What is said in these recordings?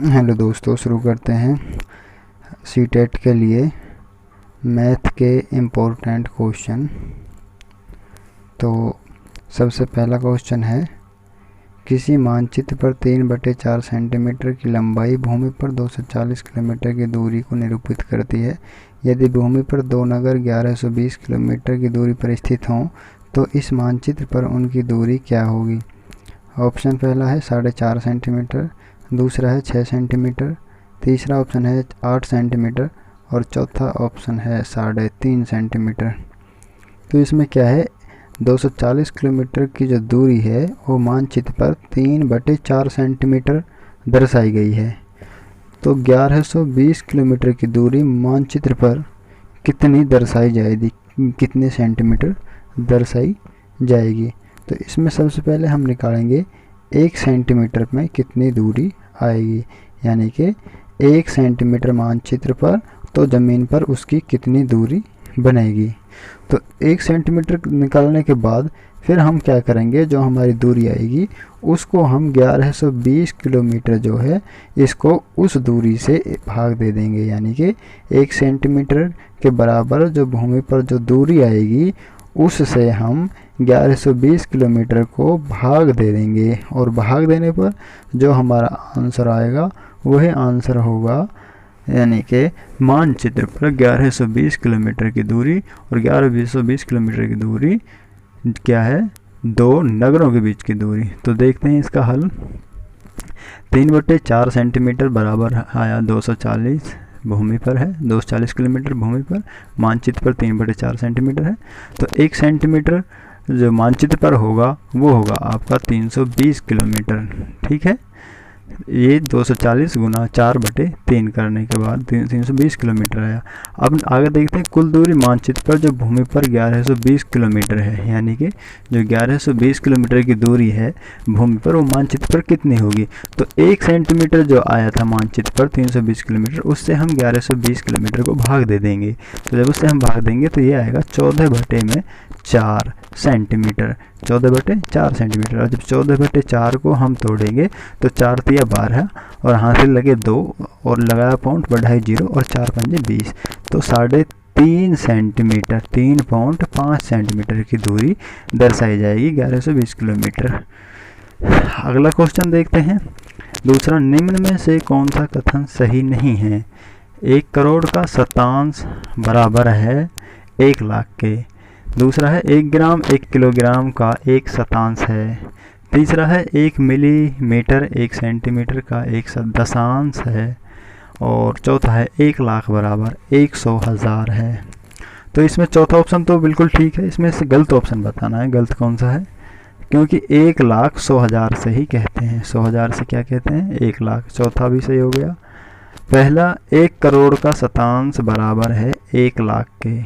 Hello दोस्तों, शुरू करते हैं सीटेट के लिए मैथ के इम्पोर्टेंट क्वेश्चन। तो सबसे पहला क्वेश्चन है, किसी मानचित्र पर 3/4 सेंटीमीटर की लंबाई भूमि पर 240 किलोमीटर की दूरी को निरूपित करती है। यदि भूमि पर दो नगर 1120 किलोमीटर की दूरी पर स्थित हों तो इस मानचित्र पर उनकी दूरी क्या होगी। ऑप्शन पहला है 4.5 सेंटीमीटर, दूसरा है 6 सेंटीमीटर, तीसरा ऑप्शन है 8 सेंटीमीटर और चौथा ऑप्शन है 3.5 सेंटीमीटर। तो इसमें क्या है, 240 किलोमीटर की जो दूरी है वो मानचित्र पर 3/4 सेंटीमीटर दर्शाई गई है। तो 1120 किलोमीटर की दूरी मानचित्र पर कितनी दर्शाई जाएगी, कितने सेंटीमीटर दर्शाई जाएगी। तो इसमें सबसे पहले हम निकालेंगे 1 सेंटीमीटर में कितनी दूरी आएगी, यानी कि 1 सेंटीमीटर मानचित्र पर तो ज़मीन पर उसकी कितनी दूरी बनेगी। तो 1 सेंटीमीटर निकालने के बाद फिर हम क्या करेंगे, जो हमारी दूरी आएगी उसको हम 1120 किलोमीटर जो है इसको उस दूरी से भाग दे देंगे, यानी कि 1 सेंटीमीटर के बराबर जो भूमि पर जो दूरी आएगी उससे हम 1120 किलोमीटर को भाग दे देंगे और भाग देने पर जो हमारा आंसर आएगा वही आंसर होगा, यानी कि मानचित्र पर 1120 किलोमीटर की दूरी और 1120 किलोमीटर की दूरी क्या है, दो नगरों के बीच की दूरी। तो देखते हैं इसका हल। 3/4 सेंटीमीटर बराबर आया 240 भूमि पर है, 240 किलोमीटर भूमि पर, मानचित्र पर 3/4 सेंटीमीटर है। तो 1 सेंटीमीटर जो मानचित्र पर होगा वो होगा आपका 320 किलोमीटर। ठीक है, ये 240 गुना 4/3 करने के बाद 320 किलोमीटर आया। अब आगे देखते हैं कुल दूरी मानचित्र पर जो भूमि पर 1120 किलोमीटर है, यानी कि जो 1120 किलोमीटर की दूरी है भूमि पर वो मानचित्र पर कितनी होगी। तो 1 सेंटीमीटर जो आया था मानचित्र पर 320 किलोमीटर, उससे हम 1120 किलोमीटर को भाग दे देंगे। तो जब उससे हम भाग देंगे तो ये आएगा 14/4 सेंटीमीटर, 14/4 सेंटीमीटर। और जब 14/4 को हम तोड़ेंगे तो 4 तिया 12 और हासिल लगे 2 और लगाया पॉइंट, बढ़ाई 0 और 4 पंजे 20, तो 3.5 सेंटीमीटर, 3.5 सेंटीमीटर की दूरी दर्शाई जाएगी 1120 किलोमीटर। अगला क्वेश्चन देखते हैं। दूसरा, निम्न में से कौन सा कथन सही नहीं है। 1 करोड़ का शतांश बराबर है 1 लाख के। दूसरा है 1 ग्राम 1 किलोग्राम का 1 शतांश है। तीसरा है 1 मिलीमीटर 1 सेंटीमीटर का 1 दशांश है। और चौथा है 1 लाख बराबर 100,000 है। तो इसमें चौथा ऑप्शन तो बिल्कुल ठीक है, इसमें से गलत ऑप्शन बताना है, गलत कौन सा है, क्योंकि 1 लाख 100,000 से ही कहते हैं, 100,000 से क्या कहते हैं, 1 लाख। चौथा भी सही हो गया। पहला 1 करोड़ का शतांश बराबर है 1 लाख के,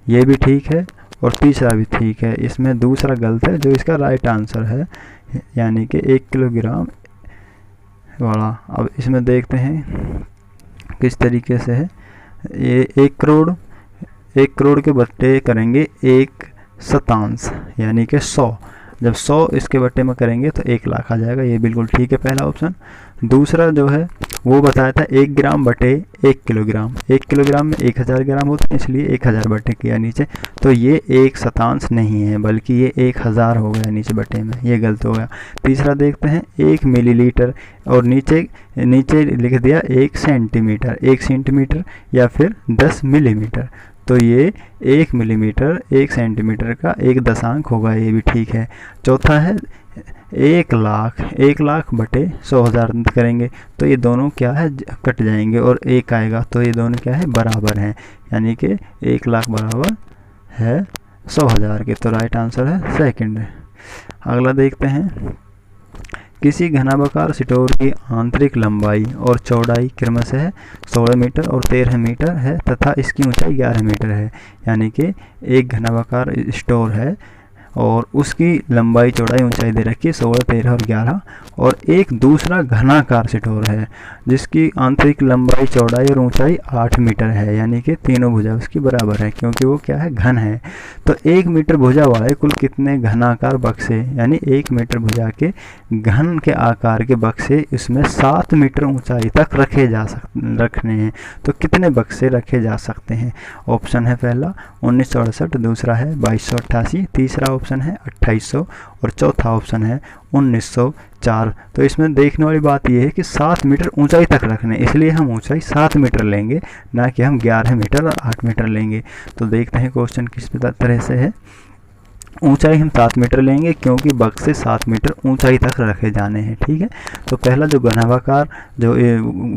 ये भी ठीक है। और तीसरा भी ठीक है, इसमें दूसरा गलत है जो इसका राइट आंसर है, यानी कि 1 किलोग्राम वाला। अब इसमें देखते हैं किस तरीके से है। ये 1 करोड़ के बट्टे करेंगे 1 शतांश, यानी कि 100। जब 100 इसके बट्टे में करेंगे तो 1 लाख आ जाएगा, ये बिल्कुल ठीक है पहला ऑप्शन। दूसरा जो है वो बताया था 1 ग्राम बटे 1 किलोग्राम, 1 किलोग्राम में 1000 ग्राम होते हैं, इसलिए 1000 बटे किया नीचे, तो ये 1 शतांश नहीं है बल्कि ये 1000 हो गया नीचे बटे में, ये गलत हो गया। तीसरा देखते हैं 1 मिलीलीटर और नीचे लिख दिया 1 सेंटीमीटर, 1 सेंटीमीटर या फिर 10 मिलीमीटर, तो ये 1 मिलीमीटर 1 सेंटीमीटर का 1 दशांक होगा, ये भी ठीक है। चौथा है 1 लाख बटे 100,000 करेंगे तो ये दोनों क्या है, कट जाएंगे और 1 आएगा, तो ये दोनों क्या है, बराबर हैं, यानी कि 1 लाख बराबर है 100,000 के। तो राइट आंसर है सेकंड। अगला देखते हैं। किसी घनाभाकार स्टोर की आंतरिक लंबाई और चौड़ाई क्रमशः 16 मीटर और 13 मीटर है तथा इसकी ऊंचाई 11 मीटर है, यानी कि एक घनाभाकार स्टोर है और उसकी लंबाई चौड़ाई ऊंचाई दे रखी है 16, 13 और 11। और एक दूसरा घनाकार सिटोर है जिसकी आंतरिक लंबाई चौड़ाई और ऊंचाई 8 मीटर है, यानी कि तीनों भुजा उसकी बराबर है क्योंकि वो क्या है, घन है। तो 1 मीटर भुजा वाले कुल कितने घनाकार बक्से, यानी 1 मीटर भुजा के घन के आकार के बक्से इसमें 7 मीटर ऊंचाई तक रखने हैं। तो कितने बक्से रखे जा सकते हैं? ऑप्शन है पहला 1968, दूसरा है 2288, तीसरा ऑप्शन है 2800 और चौथा ऑप्शन है 1904। तो इसमें देखने वाली बात यह है कि 7 मीटर ऊंचाई तक रखने, इसलिए हम ऊंचाई 7 मीटर लेंगे, ना कि हम 11 मीटर और 8 मीटर लेंगे। तो देखते हैं क्वेश्चन किस तरह से है। ऊंचाई हम 7 मीटर लेंगे क्योंकि बक्से 7 मीटर ऊंचाई तक रखे जाने हैं। ठीक है, तो पहला जो घनाभाकार जो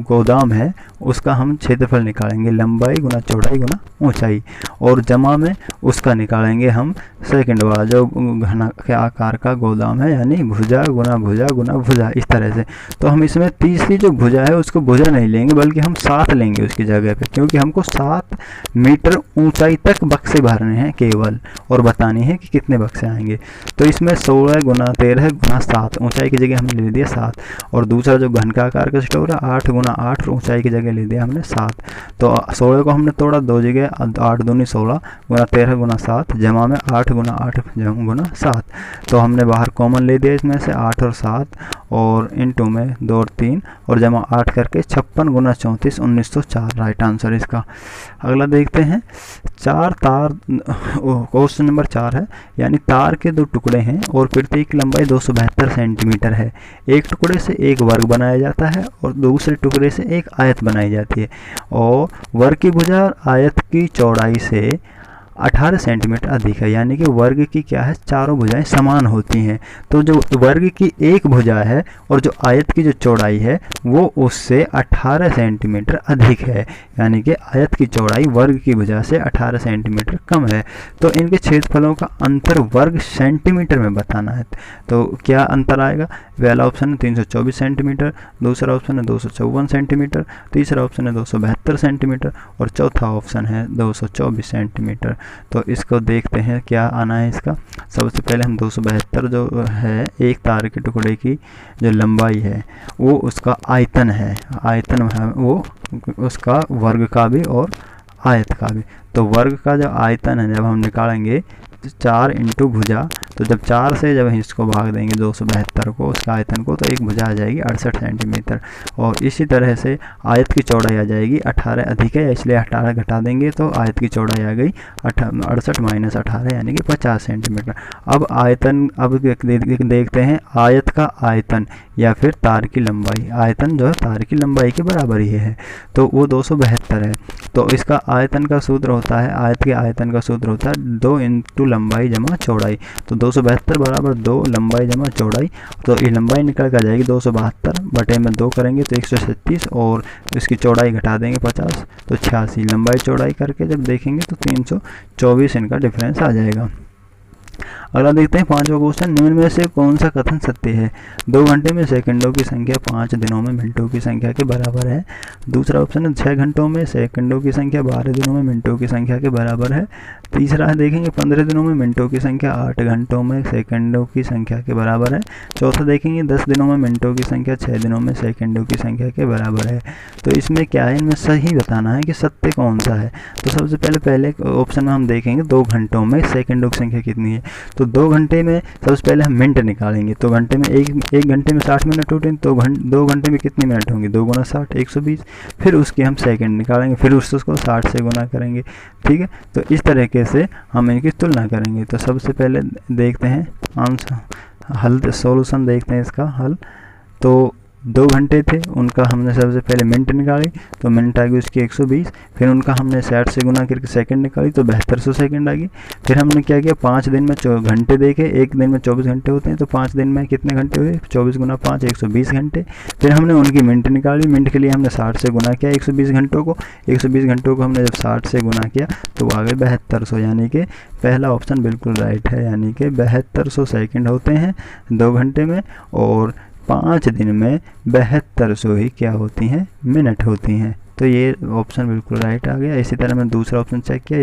गोदाम है उसका हम क्षेत्रफल निकालेंगे, लंबाई गुना चौड़ाई गुना ऊंचाई, और जमा में उसका निकालेंगे हम सेकंड वाला जो घना के आकार का गोदाम है, यानी भुजा गुना भुजा गुना भुजा, इस तरह से। तो हम इसमें तीसरी जो भुजा है उसको भुजा नहीं लेंगे बल्कि हम 7 लेंगे उसकी जगह पे, क्योंकि हमको 7 मीटर ऊंचाई तक बक्से भरने हैं केवल, और बतानी है कि कितने बक्से आएंगे। तो इसमें 16 गुना 13 गुना 7, ऊंचाई की जगह हमने ले दिया 7, और दूसरा जो घन का आकार का स्टोर है 8 गुना 8, ऊंचाई की जगह ले दिया हमने 7। तो 16 को हमने तोड़ा 2 जगह, 8 दूनी 16 गुना 13 गुना 7, जमा में 8 गुना 8 गुना 7। तो हमने बाहर कॉमन ले दिया इसमें से 8 और 7, और इनटू में 2 और 3 और जमा 8 करके 56 गुना 34 1904 राइट आंसर इसका। अगला देखते हैं, 4 तार, क्वेश्चन नंबर 4 है, यानी तार के 2 टुकड़े हैं और प्रत्येक लंबाई 272 सेंटीमीटर है। एक टुकड़े से एक वर्ग बनाया जाता है और दूसरे टुकड़े से एक आयत बनाई जाती है, और वर्ग की भुजा और आयत की चौड़ाई से 18 सेंटीमीटर अधिक है, यानी कि वर्ग की क्या है, चारों भुजाएं समान होती हैं। तो जो वर्ग की एक भुजा है और जो आयत की जो चौड़ाई है वो उससे 18 सेंटीमीटर अधिक है, यानी कि आयत की चौड़ाई वर्ग की भुजा से 18 सेंटीमीटर कम है। तो इनके क्षेत्रफलों का अंतर वर्ग सेंटीमीटर में बताना है। तो क्या अंतर आएगा? पहला ऑप्शन है 324 सेंटीमीटर, दूसरा ऑप्शन है 254 सेंटीमीटर, तीसरा ऑप्शन है 272 सेंटीमीटर और चौथा ऑप्शन है 224 सेंटीमीटर। तो इसको देखते हैं क्या आना है इसका। सबसे पहले हम 272 जो है एक तार के टुकड़े की जो लंबाई है वो उसका आयतन है, आयतन है वो उसका वर्ग का भी और आयत का भी। तो वर्ग का जो आयतन है जब हम निकालेंगे 4 इंटू भुजा, तो जब 4 से जब इसको भाग देंगे 272 को उसका आयतन को, तो एक भुजा आ जाएगी 68 सेंटीमीटर। और इसी तरह से आयत की चौड़ाई आ जाएगी 18 अधिक है इसलिए 18 घटा देंगे तो आयत की चौड़ाई आ गई 68 माइनस 18 यानी कि 50 सेंटीमीटर। अब आयतन, अब देखते हैं आयत का आयतन या फिर तार की लंबाई। आयतन जो है तार की लंबाई के बराबर ही है, तो वो 272 है। तो इसका आयतन का सूत्र होता है, आयत के आयतन का सूत्र होता है 2 इंटू लंबाई जमा चौड़ाई। तो 272 बराबर 2 लंबाई जमा चौड़ाई, तो ये लंबाई निकल कर आ जाएगी 272 बटे में 2 करेंगे तो 136 और इसकी चौड़ाई घटा देंगे 50 तो 86। लंबाई चौड़ाई करके जब देखेंगे तो 324 इनका डिफरेंस आ जाएगा। अगला देखते हैं 5वां क्वेश्चन, निम्न में से कौन सा कथन सत्य है? 2 घंटे में सेकंडों की संख्या 5 दिनों में मिनटों की संख्या के बराबर है। दूसरा ऑप्शन है 6 घंटों में सेकंडों की संख्या 12 दिनों में मिनटों की संख्या के बराबर है। तीसरा है देखेंगे 15 दिनों में मिनटों की संख्या 8 घंटों में सेकंडों की संख्या के बराबर है। चौथा देखेंगे 10 दिनों में मिनटों की संख्या 6 दिनों में सेकंडों की संख्या के बराबर है। तो इसमें क्या है, इनमें सही बताना है कि सत्य कौन सा है। तो सबसे पहले ऑप्शन में हम देखेंगे 2 घंटों में सेकंडों की संख्या कितनी है। तो 2 घंटे में सबसे पहले हम मिनट निकालेंगे। तो घंटे में एक घंटे में 60 मिनट होते हैं, तो 2 घंटे में कितने मिनट होंगे, 2 गुना 60 120। फिर उसके हम सेकंड निकालेंगे, फिर उसको 60 से गुना करेंगे। ठीक है, तो इस तरीके से हम इनकी तुलना करेंगे। तो सबसे पहले देखते हैं आंसर हल, सॉल्यूशन देखते हैं इसका हल। तो 2 घंटे थे, उनका हमने सबसे पहले मिनट निकाली तो मिनट आ गई उसकी 120। फिर उनका हमने 60 से गुना करके सेकंड निकाली तो 7200 सेकंड आ गई। फिर हमने क्या किया, 5 दिन में घंटे देखे, एक दिन में 24 घंटे होते हैं तो 5 दिन में कितने घंटे हुए, 24 गुना 5 120 घंटे। फिर हमने उनकी मिनट निकाली, मिनट के लिए हमने 60 से गुना किया 120 घंटों को। 120 घंटों को हमने जब 60 से गुना किया तो वो आ गए 7200, यानी कि पहला ऑप्शन बिल्कुल राइट है, यानी कि 7200 सेकेंड होते हैं 2 घंटे में, और 5 दिन में 7200 ही क्या होती हैं, मिनट होती हैं। तो ये ऑप्शन बिल्कुल राइट आ गया। इसी तरह मैंने दूसरा ऑप्शन चेक किया,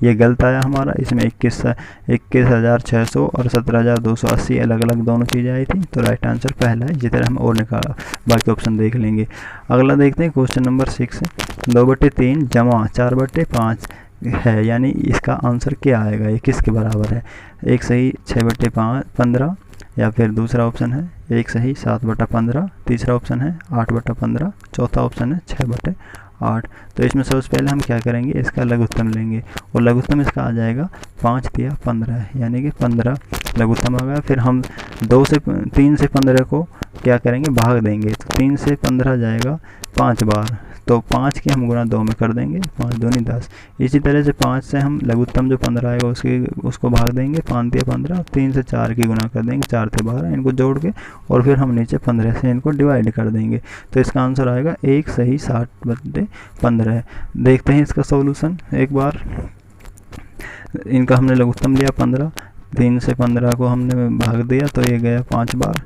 ये गलत आया हमारा। इसमें 21,600 और 17,280 अलग अलग दोनों चीज़ें आई थी, तो राइट आंसर पहला है। इसी तरह हम और निकाला, बाकी ऑप्शन देख लेंगे। अगला देखते हैं क्वेश्चन नंबर 6, 2/3 जमा 4/5 है, यानी इसका आंसर क्या आएगा, ये किसके बराबर है। एक सही 6/15, या फिर दूसरा ऑप्शन है एक सही 7/15, तीसरा ऑप्शन है 8/15, चौथा ऑप्शन है 6/8। तो इसमें सबसे पहले हम क्या करेंगे, इसका लघुत्तम लेंगे, और लघुत्तम इसका आ जाएगा 5 तिया 15, यानी कि 15 लघुत्तम आ गया। फिर हम 3 से 15 को क्या करेंगे, भाग देंगे, तो 3 से 15 जाएगा 5 बार, तो 5 की हम गुना 2 में कर देंगे, 5 दूनी 10। इसी तरह से 5 से हम लघुत्तम जो 15 आएगा उसको भाग देंगे, 5 तिया 15, 3 से 4 की गुना कर देंगे, 4 से 12, इनको जोड़ के, और फिर हम नीचे 15 से इनको डिवाइड कर देंगे। तो इसका आंसर आएगा 1 सही 60/15। देखते हैं इसका सॉल्यूशन एक बार। इनका हमने लघुत्तम लिया 15, 3 से 15 को हमने भाग दिया, तो ये गया 5 बार,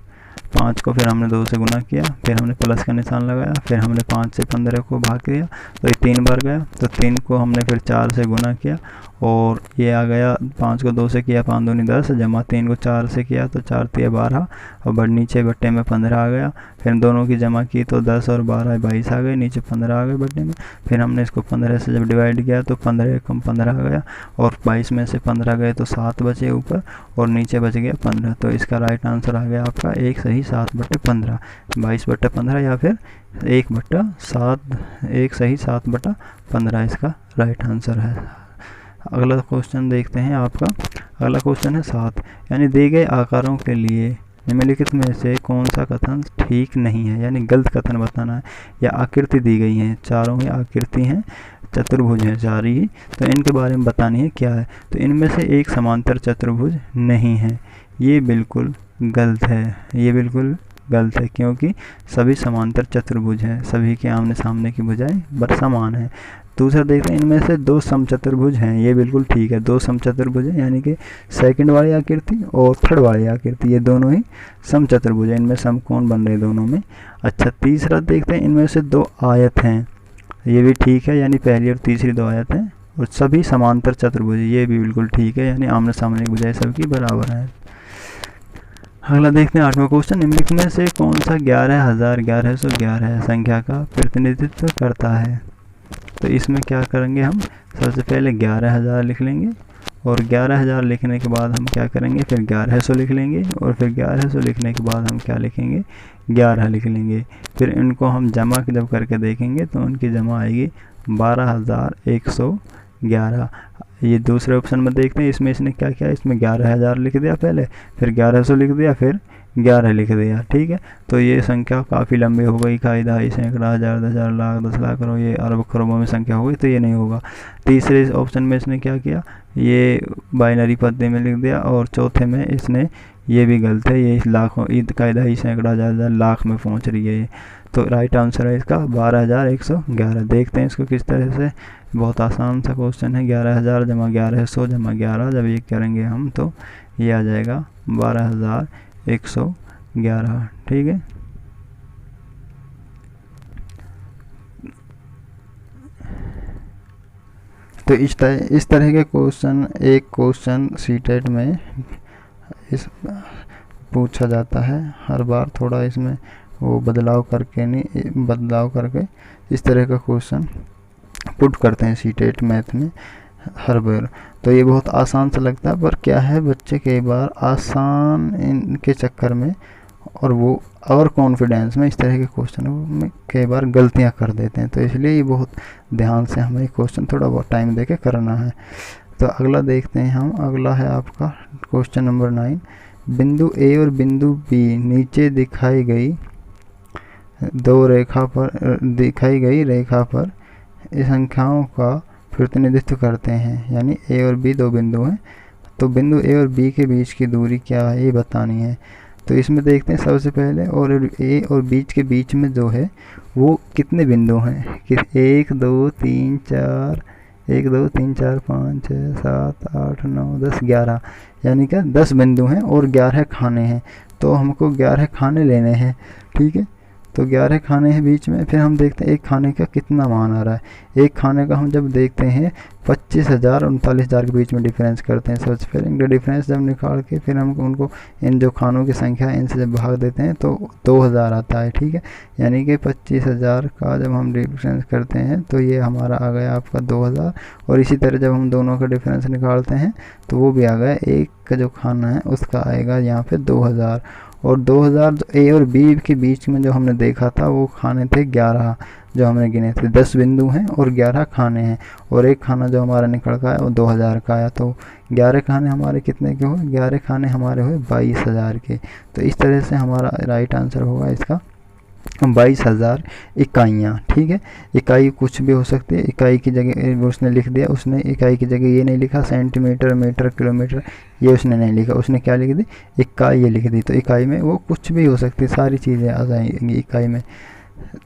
5 को फिर हमने 2 से गुना किया, फिर हमने प्लस का निशान लगाया, फिर हमने 5 से 15 को भाग किया, तो ये 3 बार गया, तो 3 को हमने फिर 4 से गुना किया, और ये आ गया 5 को 2 से किया, 5 दूनी 10, जमा 3 को 4 से किया, तो 4 तिया 12, और नीचे बट्टे में 15 आ गया। फिर दोनों की जमा की तो 10 और 12 22 आ गए, नीचे 15 आ गए बट्टे में। फिर हमने इसको 15 से जब डिवाइड किया तो 15 कम 15 आ गया, और 22 में से 15 गए तो 7 बचे ऊपर, और नीचे बच गया 15। तो इसका राइट आंसर आ गया आपका 1 सही 7/15, 22/15, या फिर 1/7, 1 सही 7/15 इसका राइट आंसर है। अगला क्वेश्चन देखते हैं आपका। अगला क्वेश्चन है 7, यानी दिए गए आकारों के लिए निम्नलिखित में से कौन सा कथन ठीक नहीं है, यानी गलत कथन बताना है। या आकृति दी गई है, चारों ही आकृति हैं, चतुर्भुज हैं चार ही, तो इनके बारे में बतानी है क्या है। तो इनमें से एक समांतर चतुर्भुज नहीं है, ये बिल्कुल गलत है, ये बिल्कुल गलत है, क्योंकि सभी समांतर चतुर्भुज हैं, सभी के आमने सामने की भुजाएं समान है। दूसरा देखते हैं, इनमें से 2 समचतुर्भुज हैं, ये बिल्कुल ठीक है, 2 समचतुर्भुज हैं, यानी कि सेकंड वाली आकृति और थर्ड वाली आकृति, ये दोनों ही समचतुर्भुज हैं, इनमें समकोण बन रहे दोनों में। अच्छा, तीसरा देखते हैं, इनमें से 2 आयत हैं, ये भी ठीक है, यानी पहली और तीसरी 2 आयत हैं, और सभी समांतर चतुर्भुज, ये भी बिल्कुल ठीक है, यानी आमने सामने की भुजाएं सबकी बराबर है। अगला देखते हैं 8वां क्वेश्चन, निम्नलिखित में से कौन सा 11,1111 संख्या का प्रतिनिधित्व करता है। तो इसमें क्या करेंगे, हम सबसे पहले 11,000 लिख लेंगे, और 11,000 लिखने के बाद हम क्या करेंगे, फिर 1100 लिख लेंगे, और फिर 1100 लिखने के बाद हम क्या लिखेंगे, 11 लिख लेंगे। फिर इनको हम जमा जब करके देखेंगे तो उनकी जमा आएगी 12,111। ये दूसरे ऑप्शन में देखते हैं, इसमें इसने क्या किया, इसमें 11,000 लिख दिया पहले, फिर 1100 लिख दिया, फिर 11 लिख दिया, ठीक है। तो ये संख्या काफ़ी लंबी हो गई, इकाई, दहाई, सैकड़ा, हज़ार, 10,000, लाख, 10 लाख करोड़, ये अरब खरबों में संख्या हो गई, तो ये नहीं होगा। तीसरे ऑप्शन में इसने क्या किया, ये बाइनरी पद्धति में लिख दिया, और चौथे में इसने, ये भी गलत है, ये लाखों, इकाई, दहाई, सैकड़ा, हज़ार, लाख में पहुँच रही है ये। तो राइट आंसर है इसका 12,111। देखते हैं इसको किस तरह से, बहुत आसान सा क्वेश्चन है। 11,000 जमा 1100 जमा 11, जब ये करेंगे हम तो ये आ जाएगा 12,111, ठीक है। तो इस तरह के क्वेश्चन, एक क्वेश्चन सीटेट में इस पूछा जाता है हर बार, थोड़ा इसमें वो बदलाव करके इस तरह का क्वेश्चन पुट करते हैं सीटेट मैथ में हर बार। तो ये बहुत आसान सा लगता है, पर क्या है, बच्चे कई बार आसान इनके चक्कर में और वो और कॉन्फिडेंस में इस तरह के क्वेश्चन में कई बार गलतियां कर देते हैं। तो इसलिए ये बहुत ध्यान से हमें क्वेश्चन थोड़ा बहुत टाइम देके करना है। तो अगला देखते हैं हम। अगला है आपका क्वेश्चन नंबर 9, बिंदु ए और बिंदु बी नीचे दिखाई गई रेखा पर इस संख्याओं का प्रतिनिधित्व करते हैं, यानी ए और बी 2 बिंदु हैं, तो बिंदु ए और बी के बीच की दूरी क्या है ये बतानी है। तो इसमें देखते हैं सबसे पहले, और ए और बीच के बीच में जो है वो कितने बिंदु हैं, कि 1 2 3 4 5 6 7 8 9 10 11, यानी क्या 10 बिंदु हैं और 11 खाने हैं। तो हमको 11 खाने लेने हैं, ठीक है। तो 11 खाने हैं बीच में। फिर हम देखते हैं एक खाने का कितना मान आ रहा है। एक खाने का हम जब देखते हैं 25,000 और 39,000 के बीच में डिफरेंस करते हैं। सबसे पहले इनका डिफरेंस जब निकाल के फिर हम उनको इन जो खानों की संख्या है इनसे जब भाग देते हैं तो 2000 आता है, ठीक है। यानी कि 25,000 का जब हम डिफरेंस करते हैं तो ये हमारा आ गया आपका 2000। और इसी तरह जब हम दोनों का डिफरेंस निकालते हैं तो वो भी आ गया, एक का जो खाना है उसका आएगा यहाँ पे 2000। और 2000 ए और बी के बीच में जो हमने देखा था वो खाने थे 11 जो हमने गिने थे। 10 बिंदु हैं और 11 खाने हैं, और एक खाना जो हमारा निकल का है वो 2000 का आया। तो 11 खाने हमारे कितने के हुए? 11 खाने हमारे हुए 22,000 के। तो इस तरह से हमारा राइट आंसर होगा इसका 22,000 इकाइयाँ, ठीक है। इकाई कुछ भी हो सकती है। इकाई की जगह उसने लिख दिया, उसने इकाई की जगह ये नहीं लिखा सेंटीमीटर, मीटर, किलोमीटर, ये उसने नहीं लिखा। उसने क्या लिख दी? इकाई ये लिख दी। तो इकाई में वो कुछ भी हो सकती है, सारी चीज़ें आ जाएंगी इकाई में।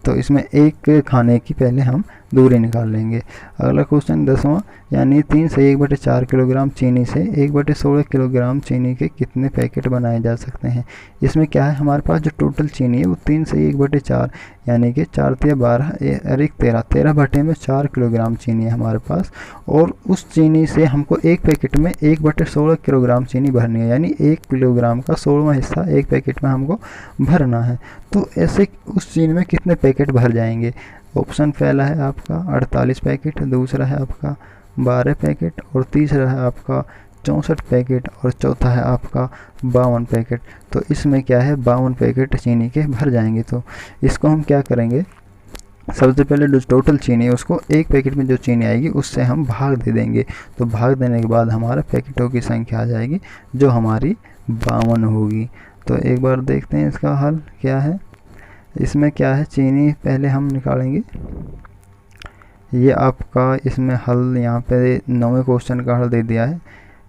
तो इसमें एक खाने की पहले हम दूरी निकाल लेंगे। अगला क्वेश्चन 10वां, यानी 3 से 1/4 किलोग्राम चीनी से 1/16 किलोग्राम चीनी के कितने पैकेट बनाए जा सकते हैं। इसमें क्या है, हमारे पास जो टोटल चीनी है वो 3 से 1/4 यानी कि 4 तिया 12 और 1 13, 13 बटे में 4 किलोग्राम चीनी है हमारे पास। और उस चीनी से हमको एक पैकेट में 1/16 किलोग्राम चीनी भरनी है, यानी 1 किलोग्राम का 16वां हिस्सा एक पैकेट में हमको भरना है। तो ऐसे उस चीनी में कितने पैकेट भर जाएंगे? ऑप्शन पहला है आपका 48 पैकेट, दूसरा है आपका 12 पैकेट, और तीसरा है आपका 64 पैकेट, और चौथा है आपका 52 पैकेट। तो इसमें क्या है, 52 पैकेट चीनी के भर जाएंगे। तो इसको हम क्या करेंगे, सबसे पहले जो टोटल चीनी है उसको एक पैकेट में जो चीनी आएगी उससे हम भाग दे देंगे। तो भाग देने के बाद हमारा पैकेटों की संख्या आ जाएगी जो हमारी 52 होगी। तो एक बार देखते हैं इसका हल क्या है। इसमें क्या है, चीनी पहले हम निकालेंगे। ये आपका इसमें हल यहाँ पे 9वें क्वेश्चन का हल दे दिया है।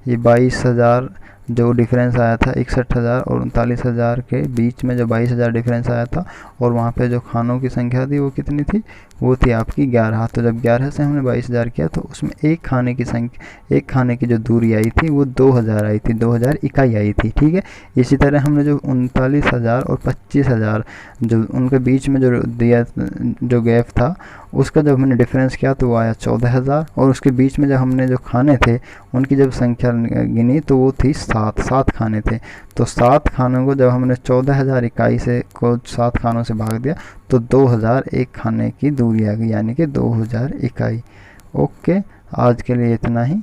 ये 22,000 जो डिफरेंस आया था 61,000 और 39,000 के बीच में जो 22,000 डिफरेंस आया था, और वहाँ पे जो खानों की संख्या थी वो कितनी थी, वो थी आपकी 11। तो जब 11 से हमने 22,000 किया तो उसमें एक खाने की संख्या, एक खाने की जो दूरी आई थी वो 2000 आई थी, 2000 इकाई आई थी, ठीक है। इसी तरह हमने जो 39,000 और 25,000 जो उनके बीच में जो दिया जो गैप था उसका जब हमने डिफरेंस किया तो वो आया 14,000। और उसके बीच में जब हमने जो खाने थे उनकी जब संख्या गिनी तो वो थी 7 खाने थे। तो 7 खानों को जब हमने 14,000 इकाई से को 7 खानों से भाग दिया तो 2000 एक खाने की दूरी आ गई, यानी कि 2000 इकाई। ओके, आज के लिए इतना ही।